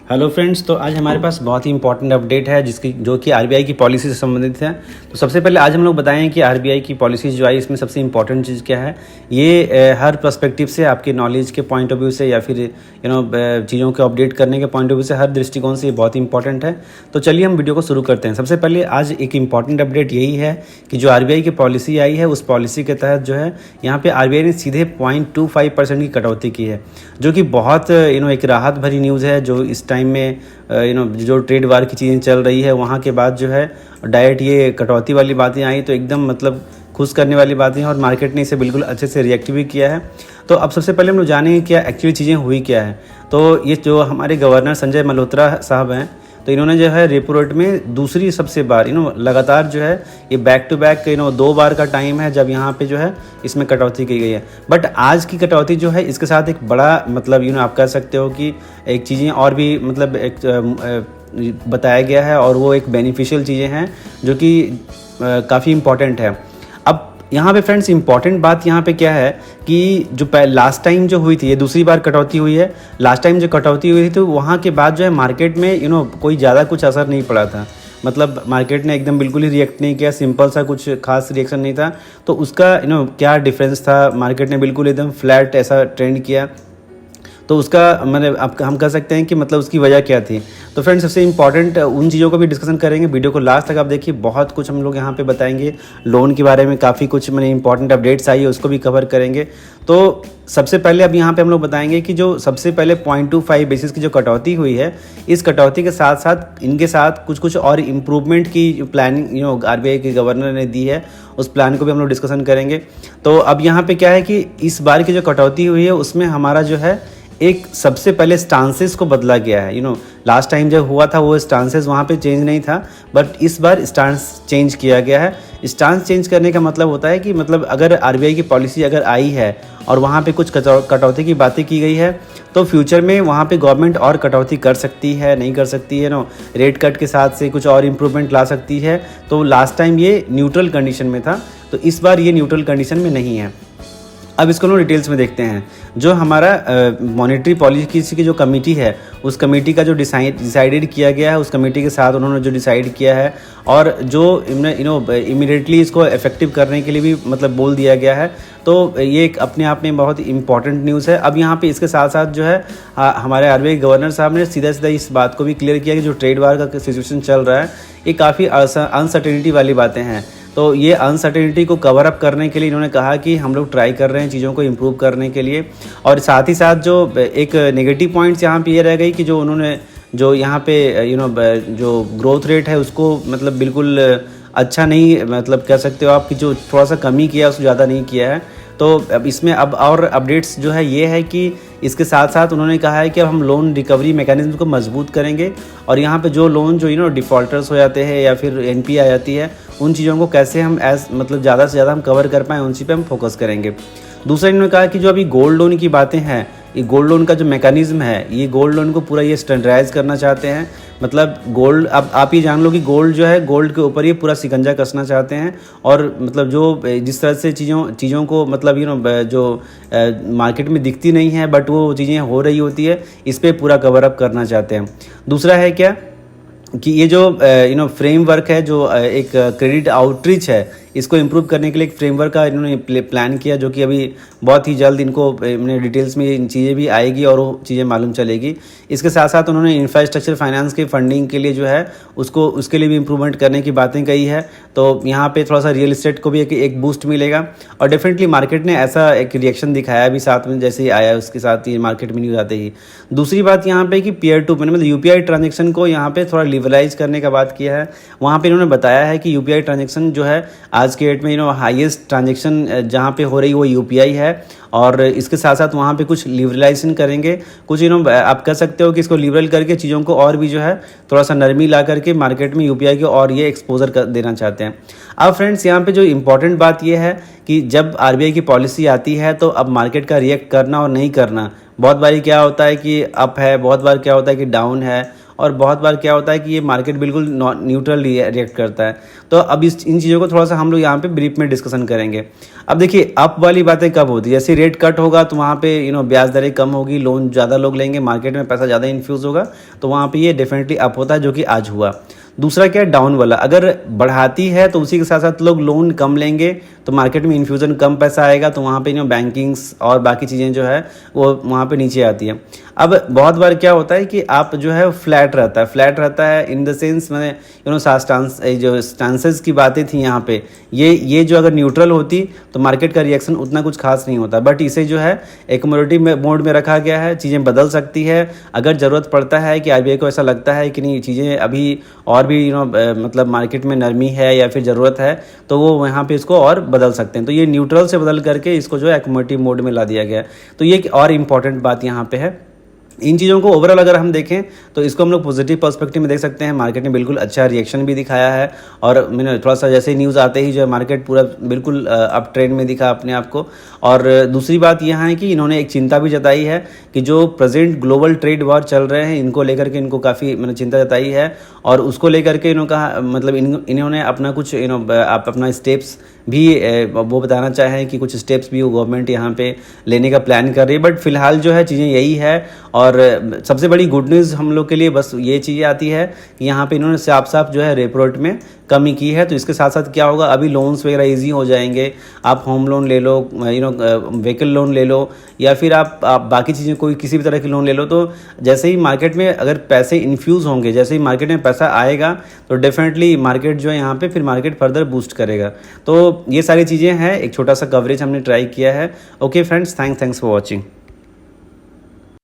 Hello friends, तो आज हमारे पास बहुत ही इंपॉर्टेंट अपडेट है जो कि आरबीआई की पॉलिसी से संबंधित है। तो सबसे पहले आज हम लोग बताएं कि आरबीआई की पॉलिसीज जो आई इसमें सबसे इंपॉर्टेंट चीज़ क्या है। ये हर पर्सपेक्टिव से, आपके नॉलेज के पॉइंट ऑफ व्यू से या फिर चीज़ों को अपडेट करने के पॉइंट ऑफ व्यू से, हर दृष्टिकोण से ये बहुत ही इंपॉर्टेंट है। तो चलिए हम वीडियो को शुरू करते हैं। सबसे पहले आज एक इंपॉर्टेंट अपडेट यही है कि जो आरबीआई की पॉलिसी आई है उस पॉलिसी के तहत जो है यहाँ पे आरबीआई ने सीधे 0.25% की कटौती की है, जो कि बहुत एक राहत भरी न्यूज़ है। जो इस टाइम में जो ट्रेड वार की चीज़ें चल रही है वहाँ के बाद जो है डायरेक्ट ये कटौती वाली बातें आई, तो एकदम मतलब खुश करने वाली बातें हैं और मार्केट ने इसे बिल्कुल अच्छे से रिएक्ट भी किया है। तो अब सबसे पहले हम लोग जानेंगे क्या एक्चुअली चीज़ें हुई क्या है। तो ये जो हमारे गवर्नर संजय मल्होत्रा साहब हैं, तो इन्होंने जो है रेपो रेट में दूसरी सबसे बार लगातार जो है ये बैक टू बैक 2 बार का टाइम है जब यहाँ पे जो है इसमें कटौती की गई है। बट आज की कटौती जो है इसके साथ एक बड़ा मतलब आप कह सकते हो कि एक चीज़ें और भी मतलब एक बताया गया है, और वो एक बेनिफिशियल चीज़ें हैं जो कि काफ़ी इम्पॉर्टेंट है। अब यहाँ पे फ्रेंड्स इंपॉर्टेंट बात यहाँ पे क्या है कि जो लास्ट टाइम जो हुई थी, ये दूसरी बार कटौती हुई है। लास्ट टाइम जो कटौती हुई थी तो वहाँ के बाद जो है मार्केट में कोई ज़्यादा कुछ असर नहीं पड़ा था। मतलब मार्केट ने एकदम बिल्कुल ही रिएक्ट नहीं किया, सिंपल सा कुछ खास रिएक्शन नहीं था। तो उसका क्या डिफरेंस था, मार्केट ने बिल्कुल एकदम फ्लैट ऐसा ट्रेंड किया। तो उसका मतलब अब हम कह सकते हैं कि मतलब उसकी वजह क्या थी। तो फ्रेंड्स सबसे इंपॉर्टेंट उन चीज़ों को भी डिस्कशन करेंगे। वीडियो को लास्ट तक आप देखिए, बहुत कुछ हम लोग यहाँ पे बताएंगे। लोन के बारे में काफ़ी कुछ मैंने इंपॉर्टेंट अपडेट्स आई है, उसको भी कवर करेंगे। तो सबसे पहले अब यहाँ पे हम लोग बताएंगे कि जो सबसे पहले 0.25 बेसिस की जो कटौती हुई है, इस कटौती के साथ साथ इनके साथ कुछ कुछ और इम्प्रूवमेंट की प्लानिंग आरबीआई के गवर्नर ने दी है, उस प्लान को भी हम लोग डिस्कशन करेंगे। तो अब यहाँ पे क्या है कि इस बार की जो कटौती हुई है उसमें हमारा जो है एक सबसे पहले स्टांसेस को बदला गया है। लास्ट टाइम जब हुआ था वो स्टांसेस वहाँ पे चेंज नहीं था, बट इस बार स्टांस चेंज किया गया है। स्टांस चेंज करने का मतलब होता है कि मतलब अगर आरबीआई की पॉलिसी अगर आई है और वहाँ पे कुछ कटौती की बातें की गई है, तो फ्यूचर में वहाँ पे गवर्नमेंट और कटौती कर सकती है, नहीं कर सकती है रेट कट के साथ से कुछ और इम्प्रूवमेंट ला सकती है। तो लास्ट टाइम ये न्यूट्रल कंडीशन में था, तो इस बार ये न्यूट्रल कंडीशन में नहीं है। अब इसको लोग डिटेल्स में देखते हैं। जो हमारा मॉनेटरी पॉलिसी की जो कमेटी है, उस कमेटी का जो डिसाइडेड किया गया है, उस कमेटी के साथ उन्होंने जो डिसाइड किया है और जो इमीडिएटली इसको इफेक्टिव करने के लिए भी मतलब बोल दिया गया है। तो ये एक अपने आप में बहुत इंपॉर्टेंट न्यूज़ है। अब यहाँ पे इसके साथ साथ जो है हमारे आरबीआई गवर्नर साहब ने सीधा सीधा इस बात को भी क्लियर किया कि जो ट्रेड वार का सिचुएशन चल रहा है ये काफ़ी अनसर्टेनिटी वाली बातें हैं। तो ये अनसर्टेनिटी को कवर अप करने के लिए इन्होंने कहा कि हम लोग ट्राई कर रहे हैं चीज़ों को इम्प्रूव करने के लिए। और साथ ही साथ जो एक नेगेटिव पॉइंट्स यहाँ पे ये रह गई कि जो उन्होंने जो यहाँ पे जो ग्रोथ रेट है उसको मतलब बिल्कुल अच्छा नहीं, मतलब कह सकते हो आप कि जो थोड़ा सा कमी किया उसको ज़्यादा नहीं किया है। तो अब इसमें अब और अपडेट्स जो है ये है कि इसके साथ साथ उन्होंने कहा है कि अब हम लोन रिकवरी मैकेनिज्म को मजबूत करेंगे और यहाँ पे जो लोन जो डिफ़ॉल्टर्स हो जाते हैं या फिर एनपी आ जाती है, उन चीज़ों को कैसे हम मतलब ज़्यादा से ज़्यादा हम कवर कर पाएँ, उन चीज़ पे हम फोकस करेंगे। दूसरा इन्होंने कहा कि जो अभी गोल्ड लोन की बातें हैं, ये गोल्ड लोन का जो मैकेनिज्म है, ये गोल्ड लोन को पूरा ये स्टैंडर्डाइज करना चाहते हैं। मतलब गोल्ड, अब आप ये जान लो कि गोल्ड जो है, गोल्ड के ऊपर ये पूरा शिकंजा कसना चाहते हैं। और मतलब जो जिस तरह से चीज़ों को मतलब जो मार्केट में दिखती नहीं है बट वो चीज़ें हो रही होती है, इस पर पूरा कवर अप करना चाहते हैं। दूसरा है क्या कि ये जो फ्रेमवर्क है, जो एक क्रेडिट आउटरीच है, इसको इम्प्रूव करने के लिए एक फ्रेमवर्क का इन्होंने प्लान किया, जो कि अभी बहुत ही जल्द इनको डिटेल्स में इन चीज़ें भी आएगी और वो चीज़ें मालूम चलेगी। इसके साथ साथ उन्होंने इंफ्रास्ट्रक्चर फाइनेंस के फंडिंग के लिए जो है उसके लिए भी इम्प्रूवमेंट करने की बातें कही है। तो यहाँ पे थोड़ा सा रियल इस्टेट को भी एक बूस्ट मिलेगा और डेफिनेटली मार्केट ने ऐसा एक रिएक्शन दिखाया भी साथ में, जैसे ही आया उसके साथ ही मार्केट में न्यूज़ आते ही। दूसरी बात यहाँ पे कि पीयर टू मतलब यूपीआई ट्रांजेक्शन को यहाँ पे थोड़ा लिबरलाइज करने का बात किया है। वहाँ पे इन्होंने बताया है कि यूपीआई ट्रांजेक्शन जो है आज के डेट में हाईएस्ट ट्रांजेक्शन जहाँ पे हो रही वो यूपीआई है, और इसके साथ साथ वहाँ पे कुछ लिबरलाइजेशन करेंगे, कुछ आप कह सकते हो कि इसको लिबरल करके चीज़ों को और भी जो है थोड़ा सा नरमी ला करके मार्केट में यूपीआई को और ये एक्सपोजर कर देना चाहते हैं। अब फ्रेंड्स यहाँ पे जो इम्पोर्टेंट बात ये है कि जब आरबीआई की पॉलिसी आती है तो अब मार्केट का रिएक्ट करना और नहीं करना, बहुत बारी क्या होता है कि अप है, बहुत बार क्या होता है कि डाउन है, और बहुत बार क्या होता है कि ये मार्केट बिल्कुल न्यूट्रल रिएक्ट करता है। तो अब इन चीज़ों को थोड़ा सा हम लोग यहाँ पे ब्रीफ में डिस्कशन करेंगे। अब देखिए अप वाली बातें कब होती है, जैसे रेट कट होगा तो वहाँ पे ब्याज दरें कम होगी, लोन ज़्यादा लोग लेंगे, मार्केट में पैसा ज़्यादा इन्फ्यूज़ होगा, तो वहाँ पे ये डेफिनेटली अप होता है, जो कि आज हुआ। दूसरा क्या है, डाउन वाला, अगर बढ़ाती है तो उसी के साथ साथ लोग लोन कम लेंगे तो मार्केट में इन्फ्यूज़न कम पैसा आएगा, तो वहाँ पे बैंकिंग्स और बाकी चीज़ें जो है वो वहाँ पे नीचे आती है। अब बहुत बार क्या होता है कि आप जो है फ्लैट रहता है इन द सेंस, मैंने जो स्टांसेस की बातें थी यहाँ पे, ये जो अगर न्यूट्रल होती तो मार्केट का रिएक्शन उतना कुछ खास नहीं होता, बट इसे जो है एकमोडेटिव मोड में रखा गया है। चीज़ें बदल सकती है, अगर ज़रूरत पड़ता है कि आरबीआई को ऐसा लगता है कि नहीं चीज़ें अभी और भी मतलब मार्केट में नरमी है या फिर ज़रूरत है, तो वो वहाँ पे इसको और बदल सकते हैं। तो ये न्यूट्रल से बदल करके इसको जो है एकमोडेटिव मोड में ला दिया गया है। तो ये एक और इम्पॉर्टेंट बात यहाँ पे है। इन चीज़ों को ओवरऑल अगर हम देखें तो इसको हम लोग पॉजिटिव पर्सपेक्टिव में देख सकते हैं। मार्केट ने बिल्कुल अच्छा रिएक्शन भी दिखाया है, और मैंने थोड़ा सा जैसे न्यूज़ आते ही जो है मार्केट पूरा बिल्कुल अप ट्रेंड में दिखा अपने आप को। और दूसरी बात यहाँ है कि इन्होंने एक चिंता भी जताई है कि जो प्रेजेंट ग्लोबल ट्रेड वॉर चल रहे हैं इनको लेकर के इनको काफ़ी मैंने चिंता जताई है, और उसको लेकर के इन्होंने कहा, मतलब इन्होंने अपना कुछ आप अपना स्टेप्स भी वो बताना चाहें कि कुछ स्टेप्स भी वो गवर्नमेंट यहाँ पे लेने का प्लान कर रही है। बट फिलहाल जो है चीज़ें यही है, और सबसे बड़ी गुड न्यूज़ हम लोग के लिए बस ये चीज़ें आती है कि यहाँ पे इन्होंने साफ जो है रेपो रेट में कमी की है। तो इसके साथ साथ क्या होगा, अभी लोन्स वगैरह इजी हो जाएंगे। आप होम लोन ले लो, व्हीकल लोन ले लो, या फिर आप बाकी चीज़ें कोई किसी भी तरह की लोन ले लो। तो जैसे ही मार्केट में अगर पैसे इन्फ्यूज़ होंगे, जैसे ही मार्केट में पैसा आएगा तो डेफिनेटली मार्केट जो है यहाँ पे फिर मार्केट फर्दर बूस्ट करेगा। तो ये सारी चीज़ें हैं, एक छोटा सा कवरेज हमने ट्राई किया है। Okay friends, thanks for watching.